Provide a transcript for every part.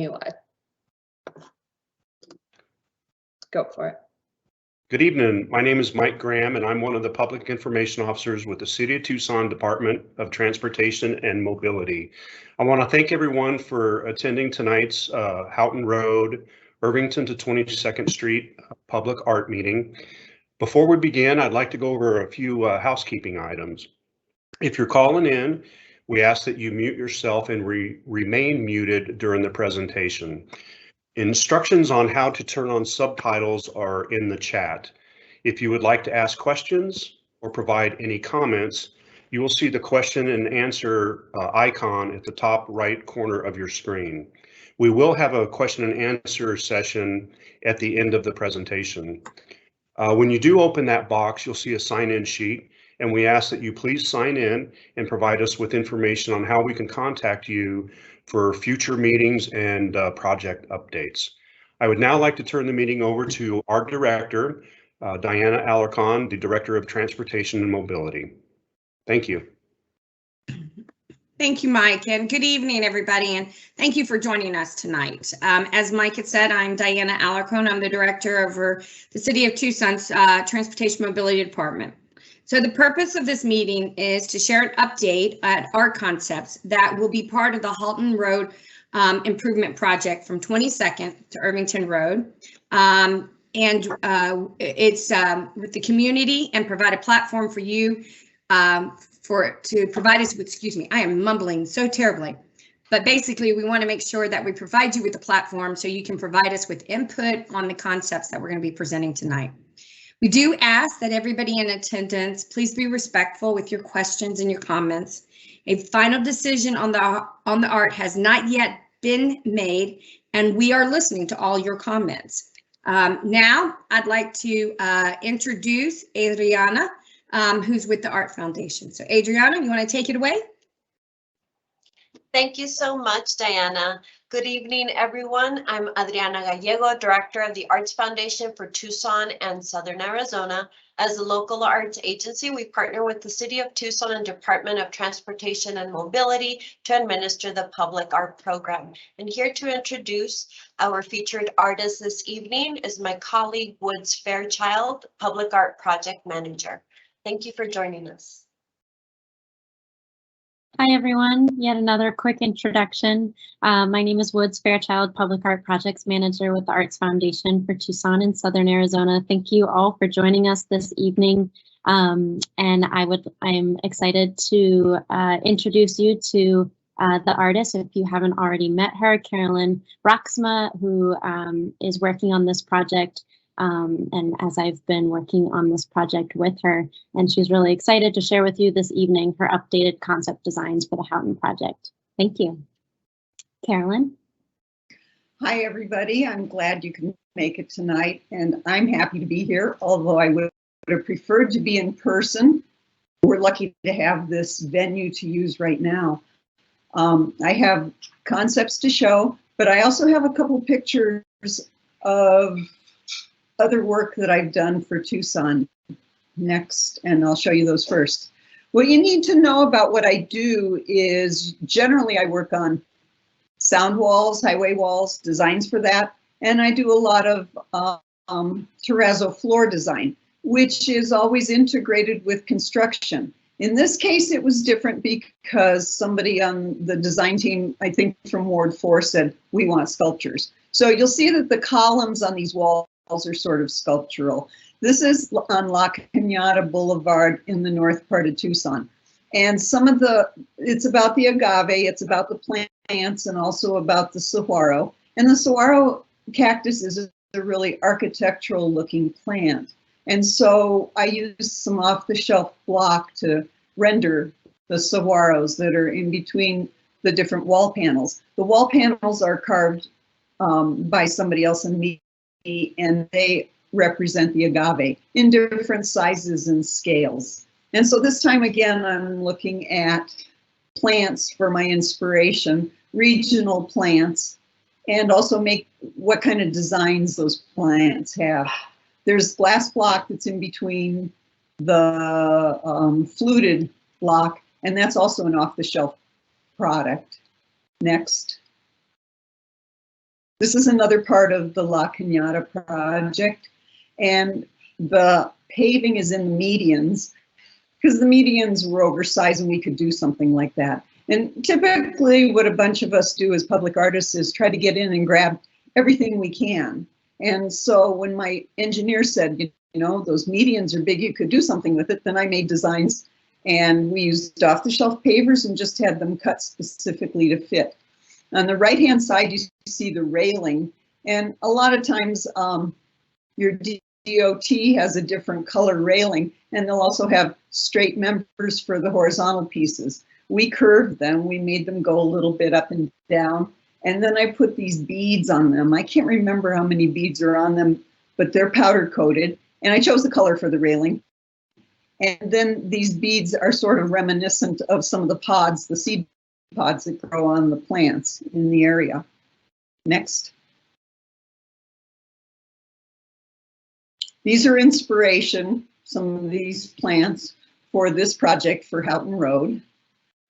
you live. Go for it. Good evening. My name is Mike Graham, and I'm one of the public information officers with the City of Tucson Department of Transportation and Mobility. I want to thank everyone for attending tonight's Houghton Road, Irvington to 22nd Street public art meeting. Before we begin, I'd like to go over a few housekeeping items. If you're calling in, we ask that you mute yourself and remain muted during the presentation. Instructions on how to turn on subtitles are in the chat. If you would like to ask questions or provide any comments, you will see the question and answer icon at the top right corner of your screen. We will have a question and answer session at the end of the presentation. When you do open that box, you'll see a sign-in sheet, and we ask that you please sign in and provide us with information on how we can contact you for future meetings and project updates. I would now like to turn the meeting over to our director, Diana Alarcon, the Director of Transportation and Mobility. Thank you. Thank you, Mike, and good evening, everybody, and thank you for joining us tonight. As Mike had said, I'm Diana Alarcon. I'm the Director over the City of Tucson's Transportation Mobility Department. So the purpose of this meeting is to share an update at art concepts that will be part of the Houghton Road improvement project from 22nd to Irvington Road. It's with the community and provide a platform for you to provide us with, excuse me, I am mumbling so terribly. But basically, we want to make sure that we provide you with a platform so you can provide us with input on the concepts that we're going to be presenting tonight. We do ask that everybody in attendance, please be respectful with your questions and your comments. A final decision on the art has not yet been made, and we are listening to all your comments. Now, I'd like to introduce Adriana, who's with the Art Foundation. So Adriana, you want to take it away? Thank you so much, Diana. Good evening, everyone. I'm Adriana Gallego, Director of the Arts Foundation for Tucson and Southern Arizona. As a local arts agency, we partner with the City of Tucson and Department of Transportation and Mobility to administer the public art program. And here to introduce our featured artist this evening is my colleague, Woods Fairchild, Public Art Project Manager. Thank you for joining us. Hi, everyone. Yet another quick introduction. My name is Woods Fairchild, Public Art Projects Manager with the Arts Foundation for Tucson and Southern Arizona. Thank you all for joining us this evening. And I'm excited to introduce you to the artist, if you haven't already met her, Carolyn Roxma, who is working on this project. And as I've been working on this project with her, and she's really excited to share with you this evening her updated concept designs for the Houghton project. Thank you. Carolyn. Hi, everybody. I'm glad you can make it tonight, and I'm happy to be here, although I would have preferred to be in person. We're lucky to have this venue to use right now. I have concepts to show, but I also have a couple pictures of other work that I've done for Tucson next, and I'll show you those first. What you need to know about what I do is generally I work on sound walls, highway walls, designs for that, and I do a lot of terrazzo floor design, which is always integrated with construction. In this case, it was different because somebody on the design team, I think from Ward 4, said, we want sculptures. So you'll see that the columns on these walls are sort of sculptural. This is on La Cañada Boulevard in the north part of Tucson. And it's about the agave, it's about the plants, and also about the saguaro. And the saguaro cactus is a really architectural looking plant. And so I used some off-the-shelf block to render the saguaros that are in between the different wall panels. The wall panels are carved by somebody else and me, and they represent the agave in different sizes and scales. And so this time again, I'm looking at plants for my inspiration, regional plants, and also make what kind of designs those plants have. There's glass block that's in between the fluted block, and that's also an off-the-shelf product. Next. This is another part of the La Cañada project, and the paving is in the medians because the medians were oversized and we could do something like that. And typically what a bunch of us do as public artists is try to get in and grab everything we can. And so when my engineer said, you know, those medians are big, you could do something with it, then I made designs and we used off-the-shelf pavers and just had them cut specifically to fit. On the right-hand side, you see the railing, and a lot of times your DOT has a different color railing, and they'll also have straight members for the horizontal pieces. We curved them, we made them go a little bit up and down, and then I put these beads on them. I can't remember how many beads are on them, but they're powder coated, and I chose the color for the railing. And then these beads are sort of reminiscent of some of the pods, the seed pods that grow on the plants in the area. Next. These are inspiration, some of these plants for this project for Houghton Road.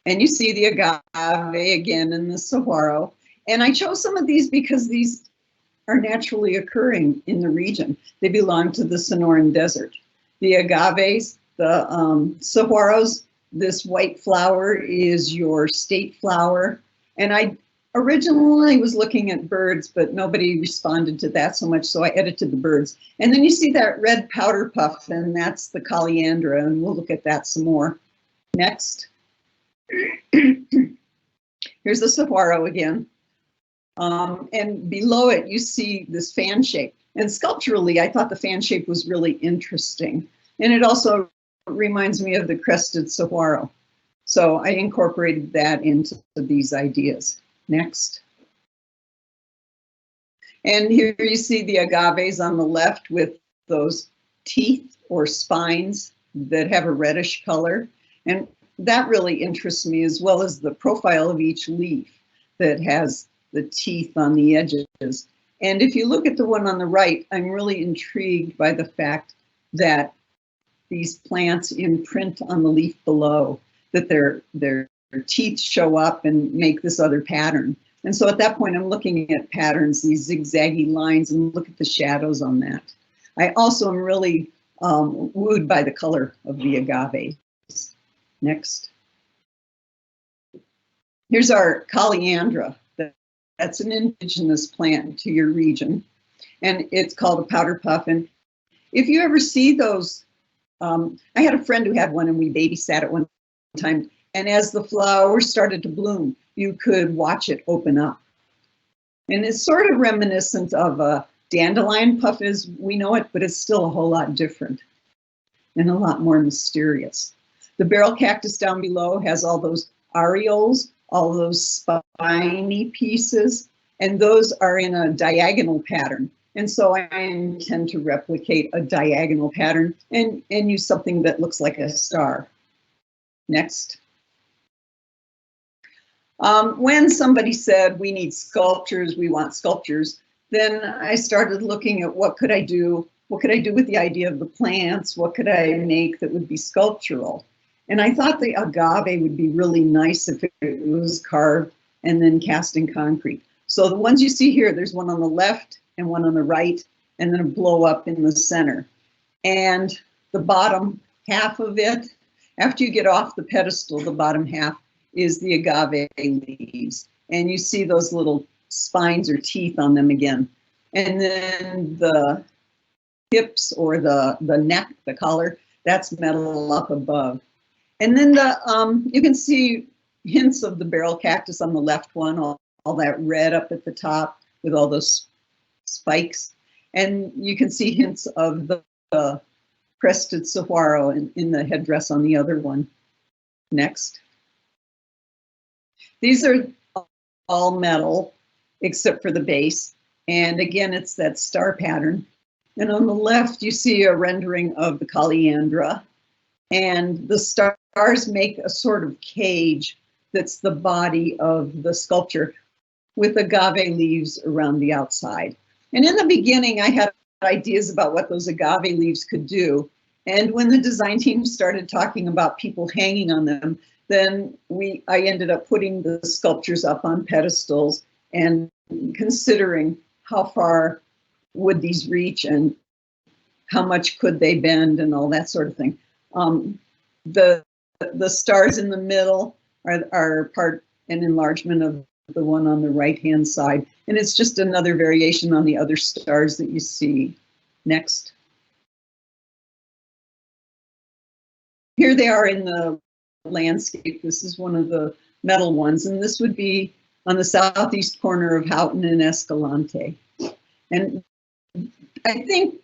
And you see the agave again and the saguaro. And I chose some of these because these are naturally occurring in the region. They belong to the Sonoran Desert. The agaves, the saguaros, this white flower is your state flower. And I originally was looking at birds, but nobody responded to that so much, so I edited the birds. And then you see that red powder puff, and that's the caliandra, and we'll look at that some more. Next. Here's the saguaro again. And below it, you see this fan shape. And sculpturally, I thought the fan shape was really interesting. And it also reminds me of the crested saguaro. So I incorporated that into these ideas. Next. And here you see the agaves on the left with those teeth or spines that have a reddish color. And that really interests me, as well as the profile of each leaf that has the teeth on the edges. And if you look at the one on the right, I'm really intrigued by the fact that these plants imprint on the leaf below, that their teeth show up and make this other pattern. And so at that point, I'm looking at patterns, these zigzaggy lines, and look at the shadows on that. I also am really wooed by the color of the agaves. Next. Here's our caliandra. That's an indigenous plant to your region, and it's called a powder puff. And if you ever see those, I had a friend who had one, and we babysat it one time. And as the flowers started to bloom, you could watch it open up. And it's sort of reminiscent of a dandelion puff as we know it, but it's still a whole lot different and a lot more mysterious. The barrel cactus down below has all those areoles, all those spiny pieces, and those are in a diagonal pattern. And so I intend to replicate a diagonal pattern and use something that looks like a star. Next. When somebody said we need sculptures, we want sculptures, then I started looking at what could I do? What could I do with the idea of the plants? What could I make that would be sculptural? And I thought the agave would be really nice if it was carved and then cast in concrete. So the ones you see here, there's one on the left and one on the right, and then a blow up in the center. And the bottom half of it, after you get off the pedestal, the bottom half is the agave leaves. And you see those little spines or teeth on them again. And then the hips or the neck, the collar, that's metal up above. And then you can see hints of the barrel cactus on the left one, all that red up at the top with all those spikes. And you can see hints of the crested saguaro in the headdress on the other one. Next. These are all metal except for the base. And again, it's that star pattern. And on the left, you see a rendering of the caliandra. And the stars make a sort of cage that's the body of the sculpture with agave leaves around the outside. And in the beginning, I had ideas about what those agave leaves could do. And when the design team started talking about people hanging on them, then I ended up putting the sculptures up on pedestals and considering how far would these reach and how much could they bend and all that sort of thing. The stars in the middle are part and enlargement of the one on the right-hand side. And it's just another variation on the other stars that you see. Next. Here they are in the landscape. This is one of the metal ones, and this would be on the southeast corner of Houghton and Escalante. And I think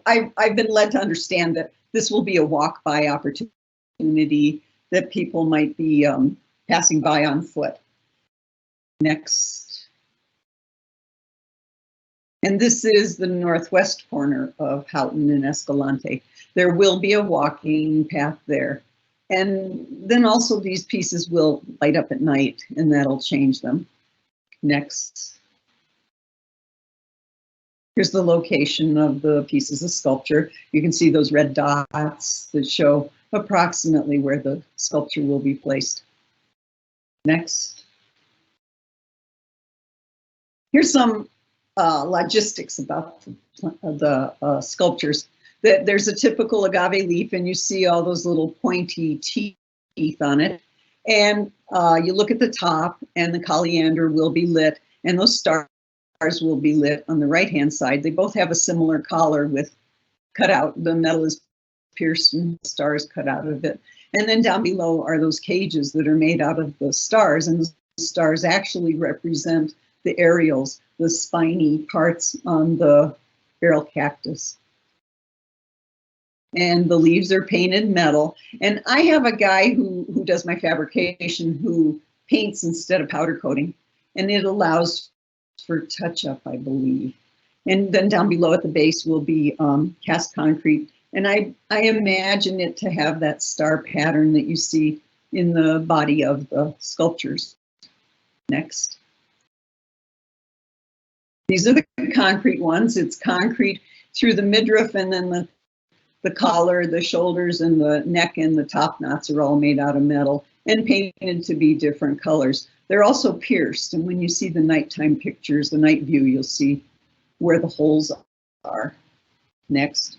I've been led to understand that this will be a walk-by opportunity that people might be passing by on foot. Next. And this is the northwest corner of Houghton and Escalante. There will be a walking path there. And then also these pieces will light up at night, and that'll change them. Next. Here's the location of the pieces of sculpture. You can see those red dots that show approximately where the sculpture will be placed. Next. Here's some logistics about the sculptures. There's a typical agave leaf, and you see all those little pointy teeth on it. And you look at the top, and the coriander will be lit, and those stars will be lit on the right-hand side. They both have a similar collar with cutout. The metal is pierced and stars cut out of it. And then down below are those cages that are made out of the stars, and the stars actually represent the aerials, the spiny parts on the barrel cactus. And the leaves are painted metal. And I have a guy who does my fabrication who paints instead of powder coating, and it allows for touch-up, I believe. And then down below at the base will be cast concrete. And I imagine it to have that star pattern that you see in the body of the sculptures. Next. These are the concrete ones. It's concrete through the midriff, and then the collar, the shoulders, and the neck and the top knots are all made out of metal and painted to be different colors. They're also pierced, and when you see the nighttime pictures, the night view, you'll see where the holes are. Next.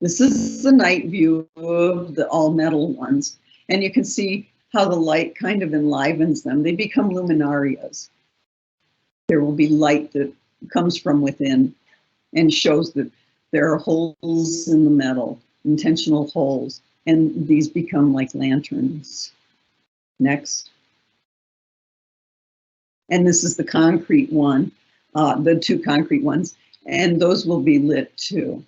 This is the night view of the all metal ones, and you can see how the light kind of enlivens them. They become luminarias. There will be light that comes from within and shows that there are holes in the metal, intentional holes, and these become like lanterns. Next. And this is the concrete one, the two concrete ones, and those will be lit too.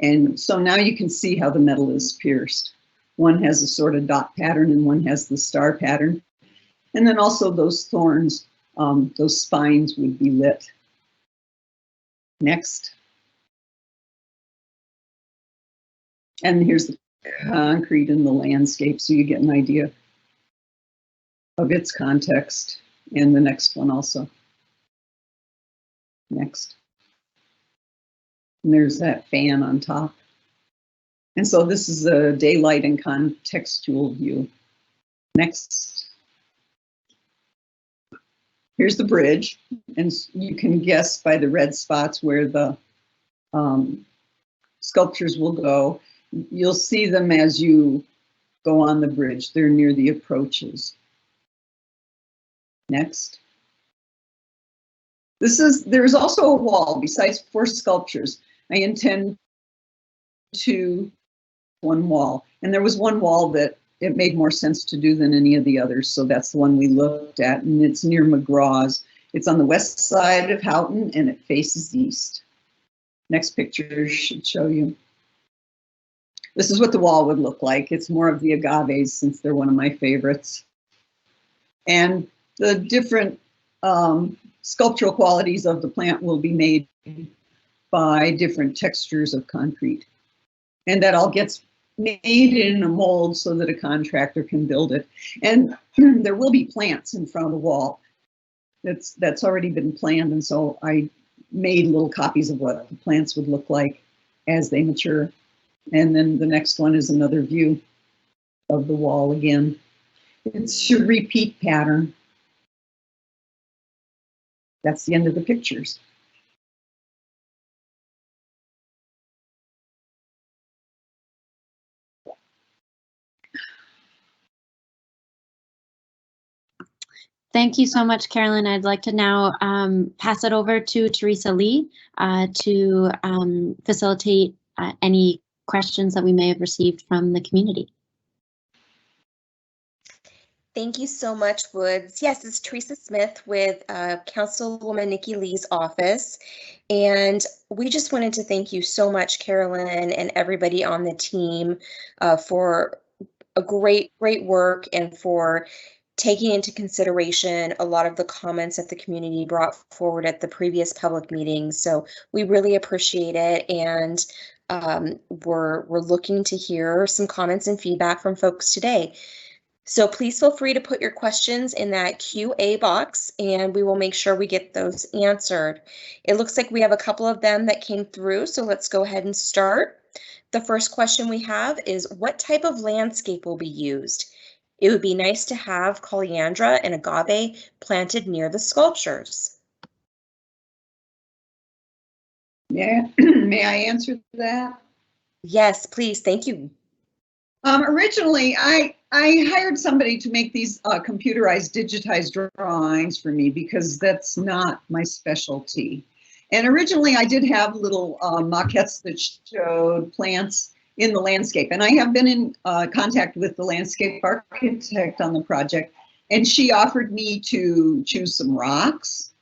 And so now you can see how the metal is pierced. One has a sort of dot pattern and one has the star pattern. And then also those thorns, those spines would be lit. Next. And here's the concrete in the landscape, so you get an idea of its context. And the next one also. Next. And there's that fan on top. And so this is a daylight and contextual view. Next. Here's the bridge, and you can guess by the red spots where the sculptures will go. You'll see them as you go on the bridge. They're near the approaches. Next. There's also a wall besides 4 sculptures. I intend to one wall, and there was one wall that it made more sense to do than any of the others, so that's the one we looked at, and it's near McGraw's. It's on the west side of Houghton, and it faces east. Next picture should show you. This is what the wall would look like. It's more of the agaves, since they're one of my favorites. And the different sculptural qualities of the plant will be made by different textures of concrete. And that all gets made in a mold so that a contractor can build it. And there will be plants in front of the wall. That's already been planned, and so I made little copies of what the plants would look like as they mature. And then the next one is another view of the wall again. It's a repeat pattern. That's the end of the pictures. Thank you so much, Carolyn. I'd like to now pass it over to Teresa Lee to facilitate any questions that we may have received from the community. Thank you so much, Woods. Yes, it's Teresa Smith with Councilwoman Nikki Lee's office. And we just wanted to thank you so much, Carolyn, and everybody on the team for a great work and for taking into consideration a lot of the comments that the community brought forward at the previous public meetings. So we really appreciate it. And we're looking to hear some comments and feedback from folks today. So please feel free to put your questions in that QA box and we will make sure we get those answered. It looks like we have a couple of them that came through, so let's go ahead and start. The first question we have is, what type of landscape will be used? It would be nice to have coriander and agave planted near the sculptures. Yeah, may I answer that? Yes, please. Thank you. Originally, I hired somebody to make these computerized, digitized drawings for me because that's not my specialty. And originally, I did have little maquettes that showed plants in the landscape. And I have been in contact with the landscape architect on the project, and she offered me to choose some rocks.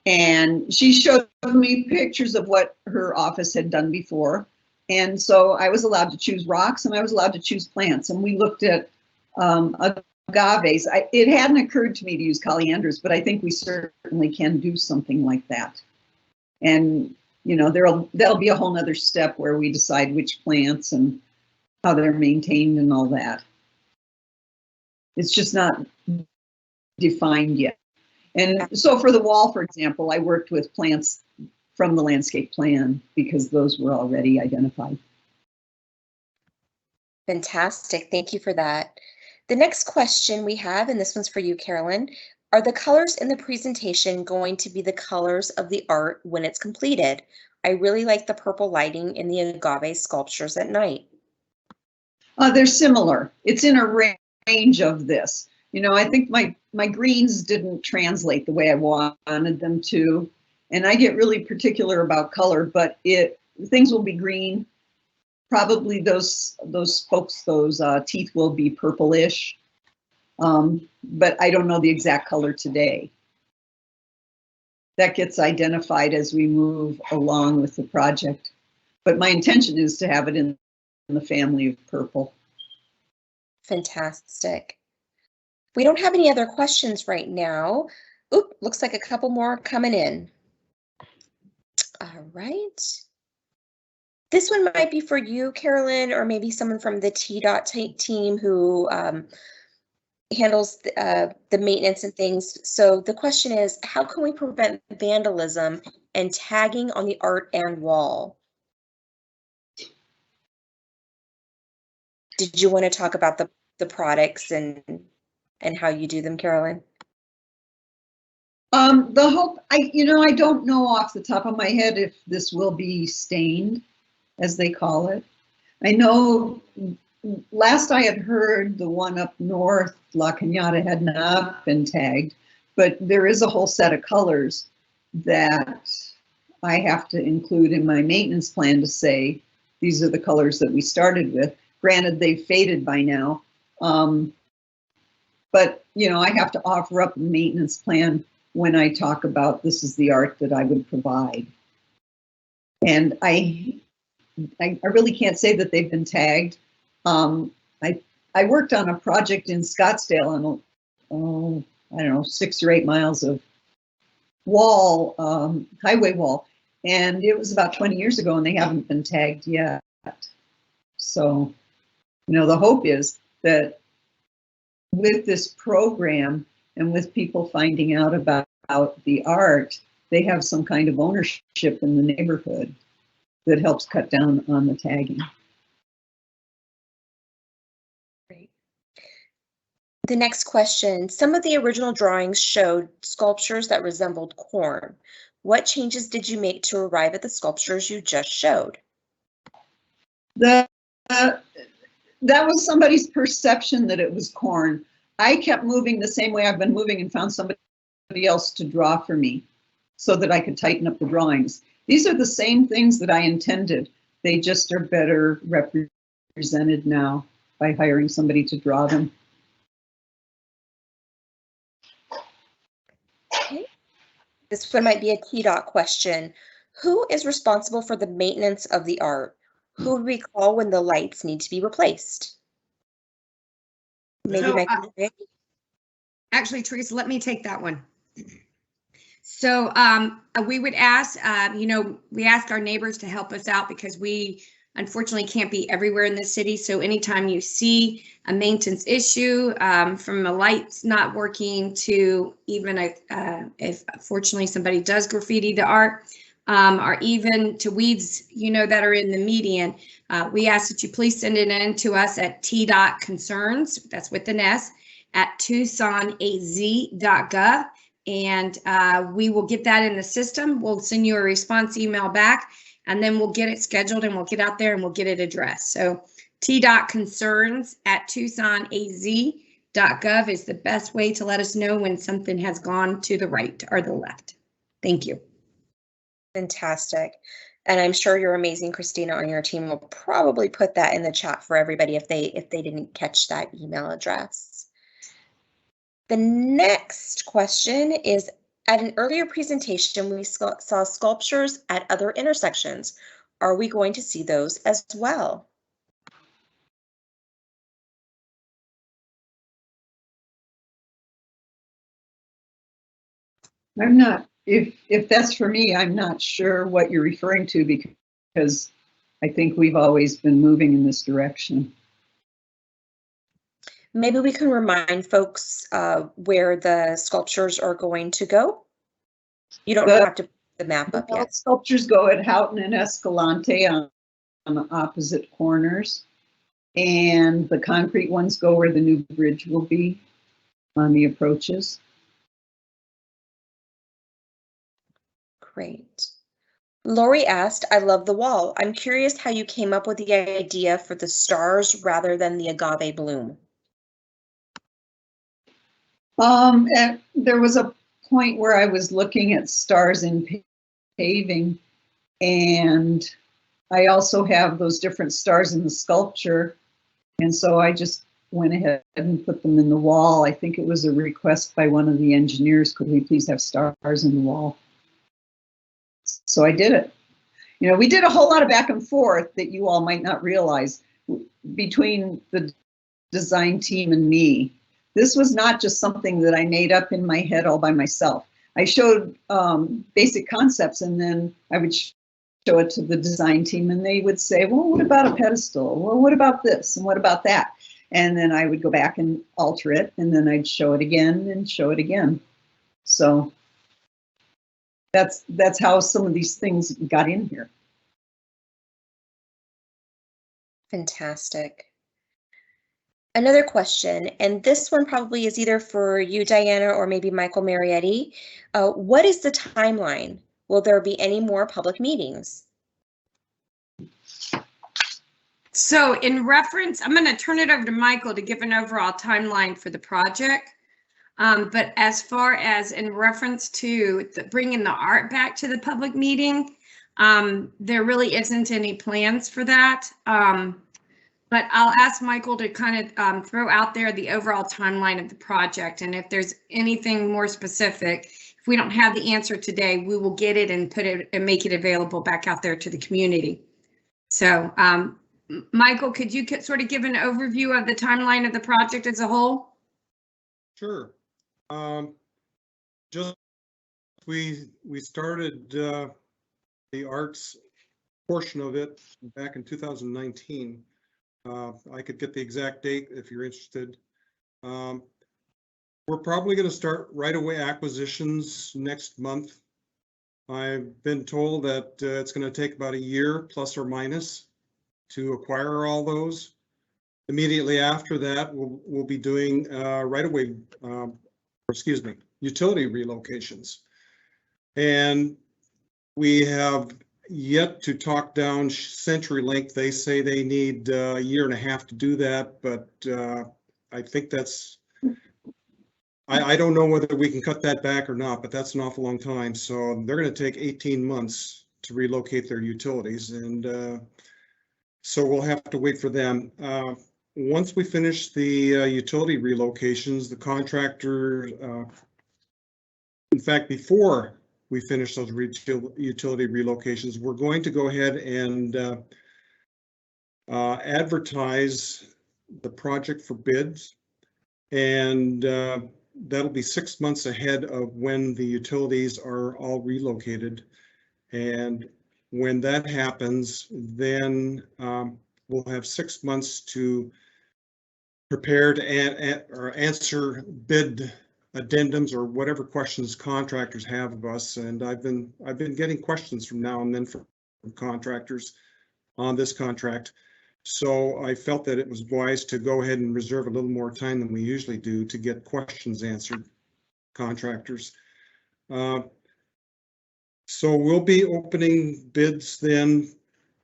And she showed me pictures of what her office had done before. And so I was allowed to choose rocks and I was allowed to choose plants. And we looked at agaves. It hadn't occurred to me to use corianders, but I think we certainly can do something like that. And, you know, that'll be a whole nother step where we decide which plants and how they're maintained and all that. It's just not defined yet. And so for the wall, for example, I worked with plants from the landscape plan because those were already identified. Fantastic. Thank you for that. The next question we have, and this one's for you, Carolyn, are the colors in the presentation going to be the colors of the art when it's completed? I really like the purple lighting in the agave sculptures at night. They're similar. It's in a range of this. You know, I think my greens didn't translate the way I wanted them to. And I get really particular about color, but things will be green. Probably those spokes, those teeth will be purplish. But I don't know the exact color today. That gets identified as we move along with the project. But my intention is to have it in the family of purple. Fantastic. We don't have any other questions right now. Oop, looks like a couple more coming in. All right. This one might be for you, Carolyn, or maybe someone from the T-Dot team who handles the maintenance and things. So the question is, how can we prevent vandalism and tagging on the art and wall? Did you want to talk about the products and how you do them, Carolyn? The hope, I don't know off the top of my head if this will be stained, as they call it. I know last I had heard the one up north, La Cañada, had not been tagged, but there is a whole set of colors that I have to include in my maintenance plan to say, these are the colors that we started with. Granted, they've faded by now, but I have to offer up a maintenance plan when I talk about this is the art that I would provide. And I really can't say that they've been tagged. I worked on a project in Scottsdale on, I don't know, 6 or 8 miles of wall, highway wall. And it was about 20 years ago and they haven't been tagged yet. So, the hope is that with this program and with people finding out about the art, they have some kind of ownership in the neighborhood that helps cut down on the tagging. Great. The next question, some of the original drawings showed sculptures that resembled corn. What changes did you make to arrive at the sculptures you just showed? That was somebody's perception that it was corn. I kept moving the same way I've been moving and found somebody else to draw for me so that I could tighten up the drawings. These are the same things that I intended. They just are better represented now by hiring somebody to draw them. Okay. This one might be a TDOT question. Who is responsible for the maintenance of the art? Who would we call when the lights need to be replaced? Maybe So, Michael. Actually, Teresa, let me take that one. So we would ask, we ask our neighbors to help us out because we unfortunately can't be everywhere in the city. So anytime you see a maintenance issue, from the lights not working to even if fortunately somebody does graffiti the art, or even to weeds, that are in the median, we ask that you please send it in to us at t.concerns, that's with an S, at tucsonaz.gov. And we will get that in the system. We'll send you a response email back, and then we'll get it scheduled and we'll get out there and we'll get it addressed. So t.concerns at tucsonaz.gov is the best way to let us know when something has gone to the right or the left. Thank you. Fantastic. And I'm sure your amazing Christina on your team will probably put that in the chat for everybody if they didn't catch that email address. The next question is, at an earlier presentation, we saw sculptures at other intersections. Are we going to see those as well? I'm not, if that's for me, I'm not sure what you're referring to because I think we've always been moving in this direction. Maybe we can remind folks where the sculptures are going to go. You don't have to put the map up yet. Sculptures go at Houghton and Escalante on the opposite corners. And the concrete ones go where the new bridge will be on the approaches. Great. Lori asked, I love the wall. I'm curious how you came up with the idea for the stars rather than the agave bloom. And there was a point where I was looking at stars in paving, and I also have those different stars in the sculpture, and so I just went ahead and put them in the wall. I think it was a request by one of the engineers, could we please have stars in the wall? So I did it. We did a whole lot of back and forth that you all might not realize between the design team and me. This was not just something that I made up in my head all by myself. I showed basic concepts, and then I would show it to the design team, and they would say, well, what about a pedestal? Well, what about this? And what about that? And then I would go back and alter it, and then I'd show it again and show it again. So that's how some of these things got in here. Fantastic. Another question, and this one probably is either for you, Diana, or maybe Michael Marietti. What is the timeline? Will there be any more public meetings? So in reference, I'm going to turn it over to Michael to give an overall timeline for the project. But as far as in reference to bringing the art back to the public meeting, there really isn't any plans for that. But I'll ask Michael to kind of throw out there the overall timeline of the project. And if there's anything more specific, if we don't have the answer today, we will get it and put it and make it available back out there to the community. So Michael, could you sort of give an overview of the timeline of the project as a whole? Sure. Just we started the arts portion of it back in 2019. I could get the exact date if you're interested. We're probably going to start right away acquisitions next month. I've been told that it's going to take about a year plus or minus to acquire all those. immediately after that, we'll be doing right-of-way, utility relocations. And we have yet to talk down CenturyLink. They say they need a year and a half to do that, but I think that's, I don't know whether we can cut that back or not, but that's an awful long time. So they're going to take 18 months to relocate their utilities, and so we'll have to wait for them. Once we finish the utility relocations, the contractor, in fact, before we finish those utility relocations, we're going to go ahead and advertise the project for bids, and that'll be 6 months ahead of when the utilities are all relocated. And when that happens, then we'll have 6 months to prepare to answer bid addendums or whatever questions contractors have of us. And I've been getting questions from now and then from contractors on this contract. So I felt that it was wise to go ahead and reserve a little more time than we usually do to get questions answered, contractors. So we'll be opening bids then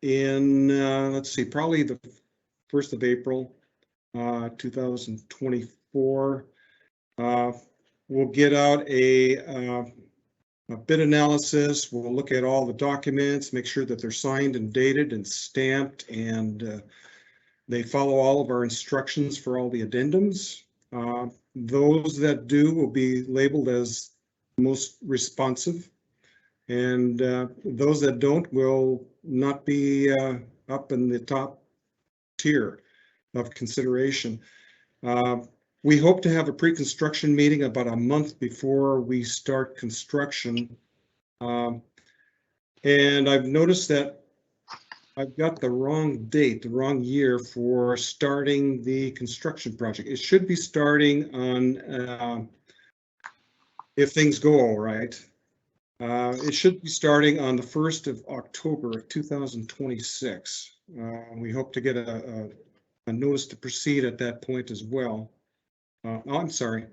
in, let's see, probably the 1st of April, 2024. We'll get out a bid analysis. We'll look at all the documents, make sure that they're signed and dated and stamped, and they follow all of our instructions for all the addendums. Those that do will be labeled as most responsive, and those that don't will not be up in the top tier of consideration. We hope to have a pre-construction meeting about a month before we start construction. And I've noticed that I've got the wrong date, the wrong year for starting the construction project. It should be starting on, if things go all right, it should be starting on the 1st of October of 2026. We hope to get a notice to proceed at that point as well. Oh, I'm sorry.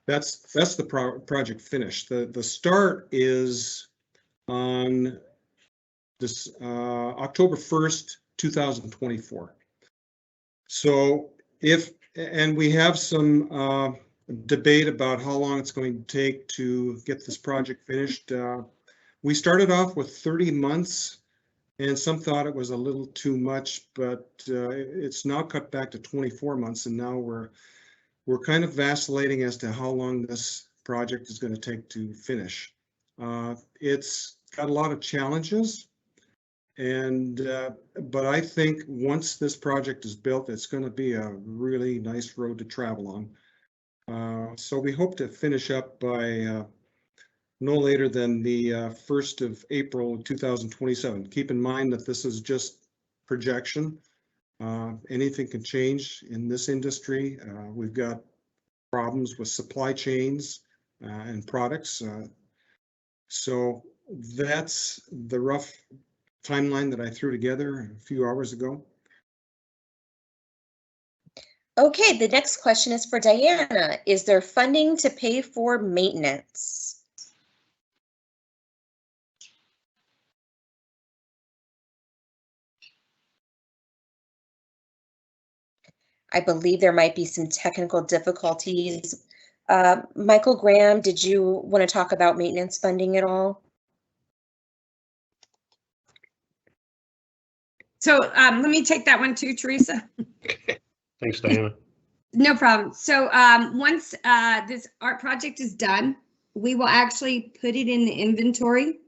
That's the project finished. The start is on this October 1st, 2024. So and we have some debate about how long it's going to take to get this project finished. We started off with 30 months, and some thought it was a little too much, but it's now cut back to 24 months, and now we're kind of vacillating as to how long this project is going to take to finish. It's got a lot of challenges, and but I think once this project is built, it's going to be a really nice road to travel on. So we hope to finish up by no later than the 1st of April 2027. Keep in mind that this is just projection. Anything can change in this industry. We've got problems with supply chains and products. So that's the rough timeline that I threw together a few hours ago. Okay, the next question is for Diana. Is there funding to pay for maintenance? I believe there might be some technical difficulties. Michael Graham, did you want to talk about maintenance funding at all? So let me take that one too, Teresa. Thanks, Diana. No problem. So once this art project is done, we will actually put it in the inventory.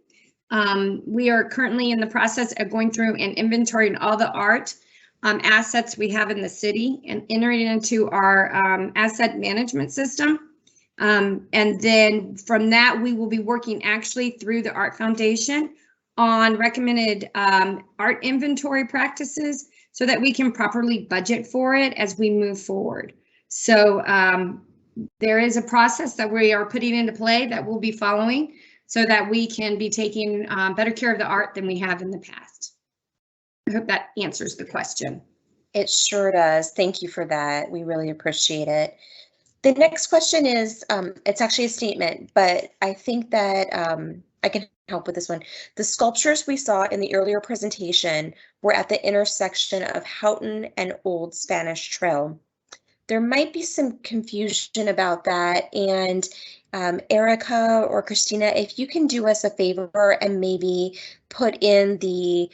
We are currently in the process of going through and inventorying all the art assets we have in the city and entering it into our asset management system. And then from that, we will be working actually through the Art Foundation on recommended art inventory practices so that we can properly budget for it as we move forward. So there is a process that we are putting into play that we'll be following so that we can be taking better care of the art than we have in the past. I hope that answers the question. It sure does. Thank you for that. We really appreciate it. The next question is, it's actually a statement, but I think that I can help with this one. The sculptures we saw in the earlier presentation were at the intersection of Houghton and Old Spanish Trail. There might be some confusion about that, and Erica or Christina, if you can do us a favor and maybe put in the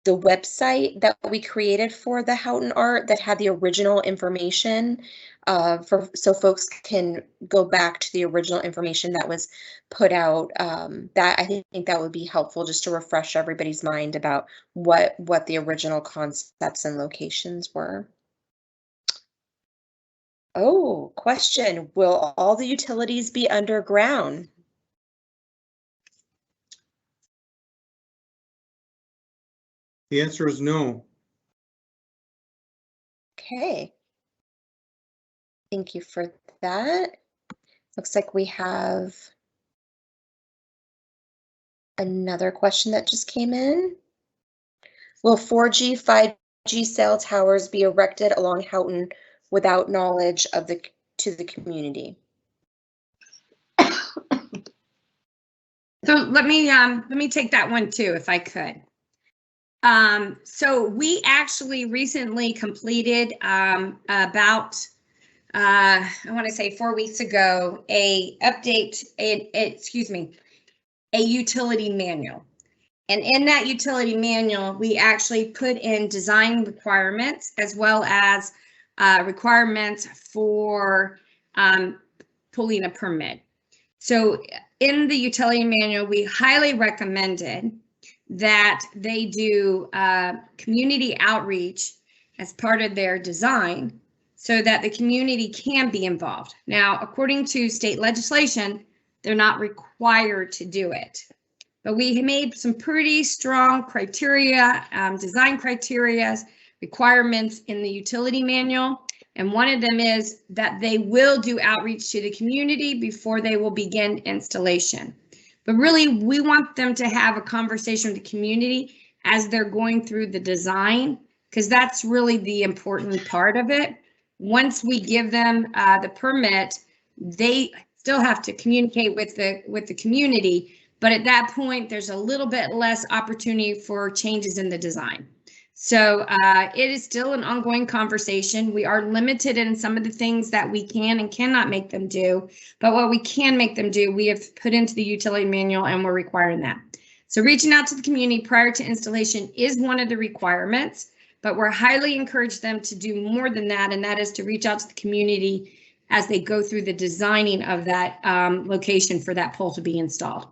website that we created for the Houghton art that had the original information so folks can go back to the original information that was put out. That I think that would be helpful just to refresh everybody's mind about what the original concepts and locations were. Oh, question. Will all the utilities be underground? The answer is no. Okay. Thank you for that. Looks like we have another question that just came in. Will 4G, 5G cell towers be erected along Houghton without knowledge of to the community? So let me take that one too, if I could. So we actually recently completed about I want to say 4 weeks ago a utility manual. And in that utility manual, we actually put in design requirements as well as requirements for pulling a permit. So in the utility manual, we highly recommended that they do community outreach as part of their design so that the community can be involved. Now, according to state legislation, they're not required to do it. But we made some pretty strong criteria, design criteria, requirements in the utility manual. And one of them is that they will do outreach to the community before they will begin installation. But really, we want them to have a conversation with the community as they're going through the design, because that's really the important part of it. Once we give them the permit, they still have to communicate with the community. But at that point, there's a little bit less opportunity for changes in the design. So it is still an ongoing conversation. We are limited in some of the things that we can and cannot make them do, but what we can make them do, we have put into the utility manual and we're requiring that. So reaching out to the community prior to installation is one of the requirements, but we're highly encourage them to do more than that, and that is to reach out to the community as they go through the designing of that location for that pole to be installed.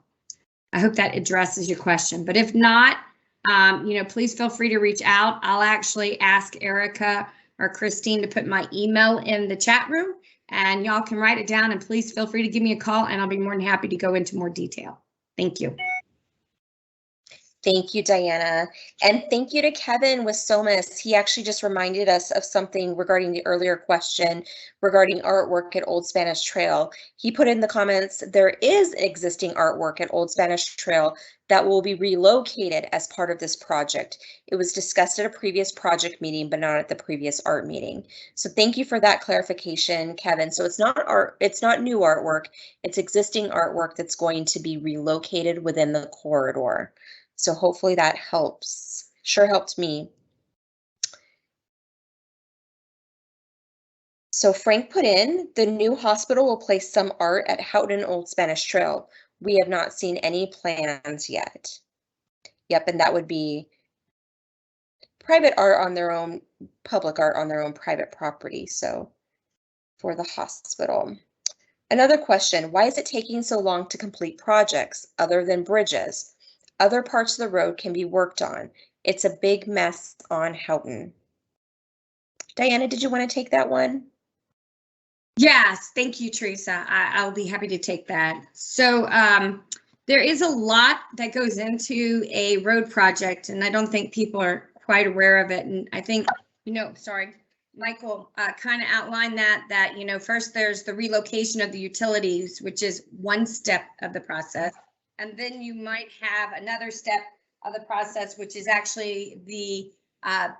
I hope that addresses your question, but if not, please feel free to reach out. I'll actually ask Erica or Christine to put my email in the chat room and y'all can write it down, and please feel free to give me a call and I'll be more than happy to go into more detail. Thank you. Thank you, Diana. And thank you to Kevin with Somas. He actually just reminded us of something regarding the earlier question regarding artwork at Old Spanish Trail. He put in the comments, there is existing artwork at Old Spanish Trail that will be relocated as part of this project. It was discussed at a previous project meeting, but not at the previous art meeting. So thank you for that clarification, Kevin. So it's not new artwork, it's existing artwork that's going to be relocated within the corridor. So hopefully that helps. Sure helped me. So Frank put in, the new hospital will place some art at Houghton Old Spanish Trail. We have not seen any plans yet. Yep, and that would be private art on their own, public art on their own private property. So for the hospital. Another question, why is it taking so long to complete projects other than bridges? Other parts of the road can be worked on. It's a big mess on Houghton. Diana, did you want to take that one? Yes, thank you, Teresa. I'll be happy to take that. So there is a lot that goes into a road project, and I don't think people are quite aware of it. And I think, Michael kind of outlined that, first there's the relocation of the utilities, which is one step of the process. And then you might have another step of the process, which is actually the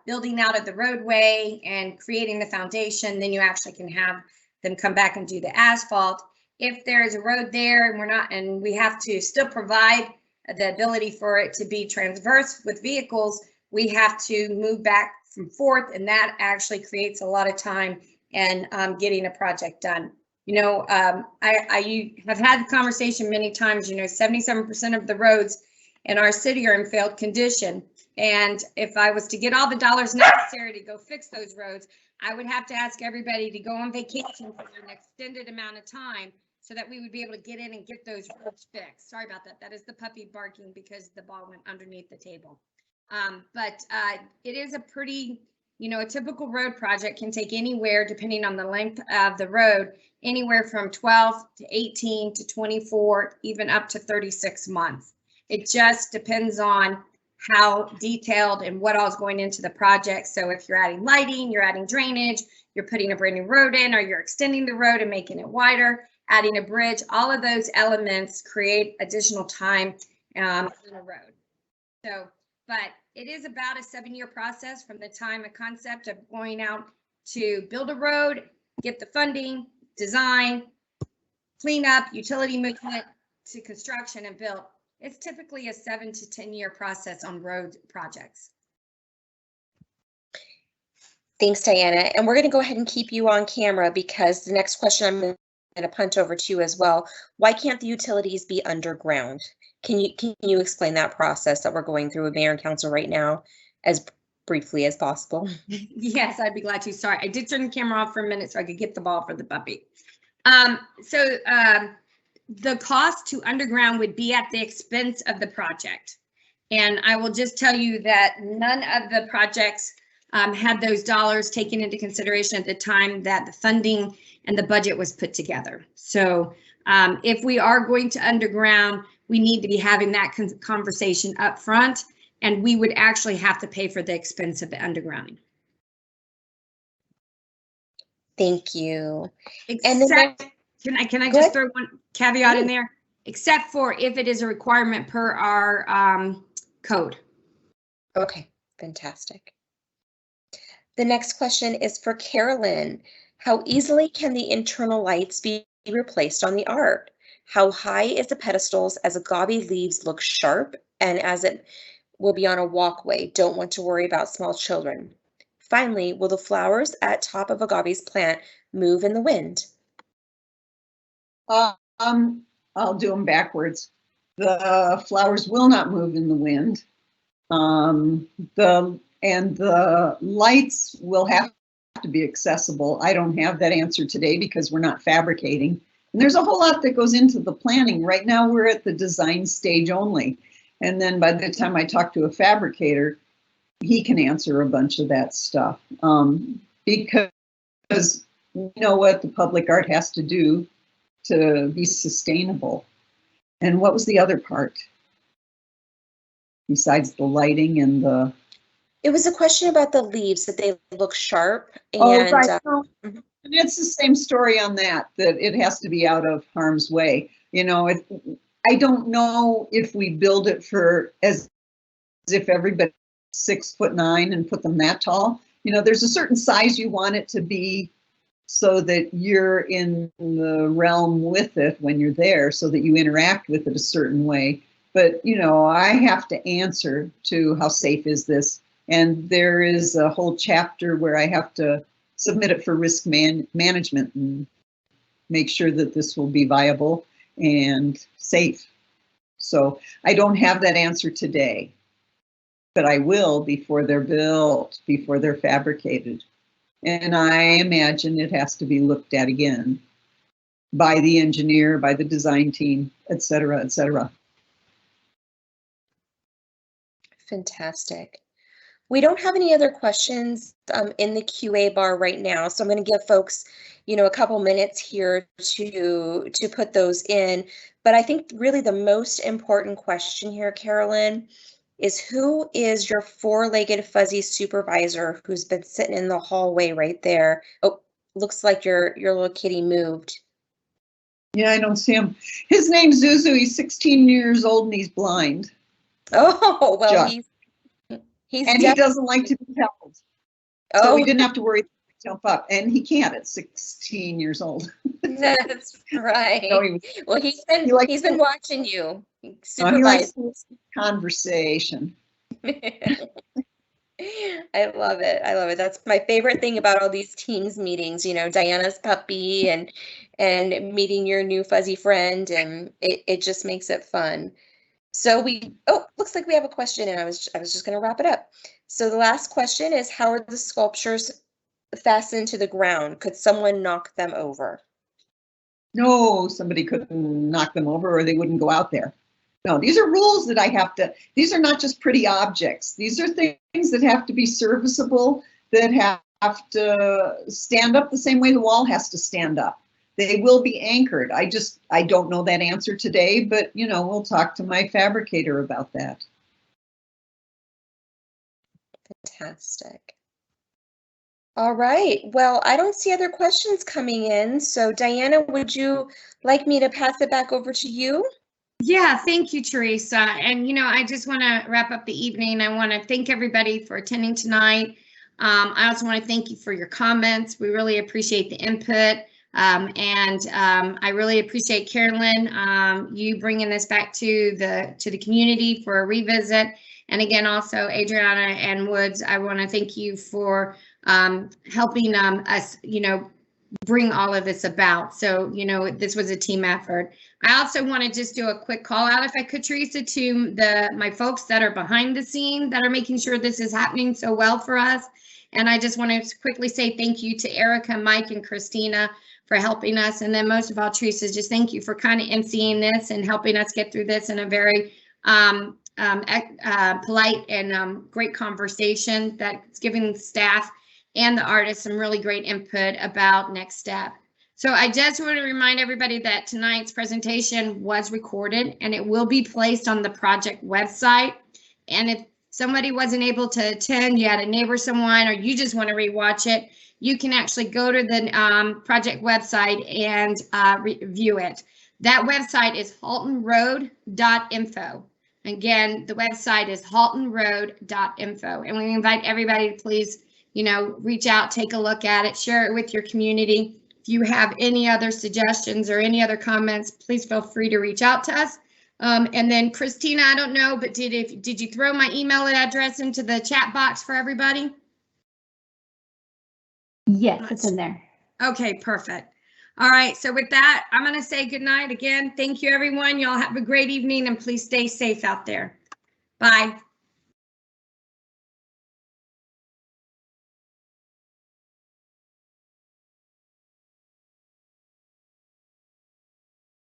building out of the roadway and creating the foundation, then you actually can have them come back and do the asphalt. If there is a road there and we have to still provide the ability for it to be transverse with vehicles, we have to move back from 4th, and that actually creates a lot of time and getting a project done. You know, I have had the conversation many times, you know, 77% of the roads in our city are in failed condition. And if I was to get all the dollars necessary to go fix those roads, I would have to ask everybody to go on vacation for an extended amount of time so that we would be able to get in and get those roads fixed. Sorry about that. That is the puppy barking because the ball went underneath the table. But it is a pretty, you know, a typical road project can take anywhere, depending on the length of the road, anywhere from 12 to 18 to 24, even up to 36 months. It just depends on how detailed and what all is going into the project. So if you're adding lighting, you're adding drainage, you're putting a brand new road in, or you're extending the road and making it wider, adding a bridge, all of those elements create additional time in a road. So, but it is about a 7-year process from the time a concept of going out to build a road, get the funding, design, clean up, utility movement to construction and build. It's typically a 7 to 10 year process on road projects. Thanks, Diana. And we're going to go ahead and keep you on camera because the next question I'm going to punt over to you as well. Why can't the utilities be underground? Can you explain that process that we're going through with Mayor and Council right now as briefly as possible? Yes, I'd be glad to. Sorry, I did turn the camera off for a minute so I could get the ball for the puppy. The cost to underground would be at the expense of the project. And I will just tell you that none of the projects had those dollars taken into consideration at the time that the funding and the budget was put together. So if we are going to underground, we need to be having that conversation up front, and we would actually have to pay for the expense of the undergrounding. Thank you. Except, can I just throw one caveat in there? Except for if it is a requirement per our code. Okay, fantastic. The next question is for Carolyn. How easily can the internal lights be replaced on the art? How high is the pedestals as Agabi leaves look sharp and as it will be on a walkway? Don't want to worry about small children. Finally, will the flowers at top of Agabi's plant move in the wind? I'll do them backwards. The flowers will not move in the wind. The lights will have to be accessible. I don't have that answer today because we're not fabricating. And there's a whole lot that goes into the planning. Right now we're at the design stage only. And then by the time I talk to a fabricator, he can answer a bunch of that stuff. Because you know what the public art has to do to be sustainable. And what was the other part? Besides the lighting and the... It was a question about the leaves, that they look sharp. And, right. And it's the same story on that it has to be out of harm's way. You know, I don't know if we build it for as if everybody's 6'9" and put them that tall. You know, there's a certain size you want it to be so that you're in the realm with it when you're there, so that you interact with it a certain way. But, you know, I have to answer to how safe is this? And there is a whole chapter where I have to submit it for risk management and make sure that this will be viable and safe. So I don't have that answer today, but I will before they're built, before they're fabricated. And I imagine it has to be looked at again by the engineer, by the design team, et cetera, et cetera. Fantastic. We don't have any other questions in the QA bar right now, so I'm going to give folks, you know, a couple minutes here to put those in. But I think really the most important question here, Carolyn, is who is your four-legged fuzzy supervisor who's been sitting in the hallway right there? Oh, looks like your little kitty moved. Yeah, I don't see him. His name's Zuzu. He's 16 years old and he's blind. Oh, well, And he doesn't like to be held. So Oh, we didn't have to worry to jump up, and he can't at 16 years old. that's right. No, he was, Well, he's been watching you. he Supervise. likes conversation. I love it. I love it. That's my favorite thing about all these teams meetings, you know, Diana's puppy and meeting your new fuzzy friend, and it just makes it fun. So looks like we have a question, and I was just going to wrap it up. So the last question is, how are the sculptures fastened to the ground? Could someone knock them over? No, somebody couldn't knock them over or they wouldn't go out there. No, these are rules that I have to, these are not just pretty objects. These are things that have to be serviceable, that have to stand up the same way the wall has to stand up. They will be anchored. I don't know that answer today, but you know, we'll talk to my fabricator about that. Fantastic. All right. Well, I don't see other questions coming in. So Diana, would you like me to pass it back over to you? Yeah, thank you, Teresa. And, you know, I just want to wrap up the evening. I want to thank everybody for attending tonight. I also want to thank you for your comments. We really appreciate the input. I really appreciate Carolyn, you bringing this back to the community for a revisit. And again, also Adriana and Woods, I want to thank you for helping us, you know, bring all of this about. So, you know, this was a team effort. I also want to just do a quick call out, if I could, Teresa, to my folks that are behind the scene that are making sure this is happening so well for us. And I just want to quickly say thank you to Erica, Mike, and Christina for helping us. And then most of all, Teresa, just thank you for kind of emceeing this and helping us get through this in a very polite and great conversation that's giving the staff and the artists some really great input about next step. So I just want to remind everybody that tonight's presentation was recorded and it will be placed on the project website. And if somebody wasn't able to attend, you had a neighbor, someone, or you just want to rewatch it, you can actually go to the project website and review it. That website is houghtonroad.info. Again, the website is houghtonroad.info. And we invite everybody to please, you know, reach out, take a look at it, share it with your community. If you have any other suggestions or any other comments, please feel free to reach out to us. And then Christina, I don't know, but did you throw my email address into the chat box for everybody? Yes, it's in there. Okay, perfect. All right, so with that, I'm going to say good night again. Thank you, everyone. Y'all have a great evening and please stay safe out there. Bye.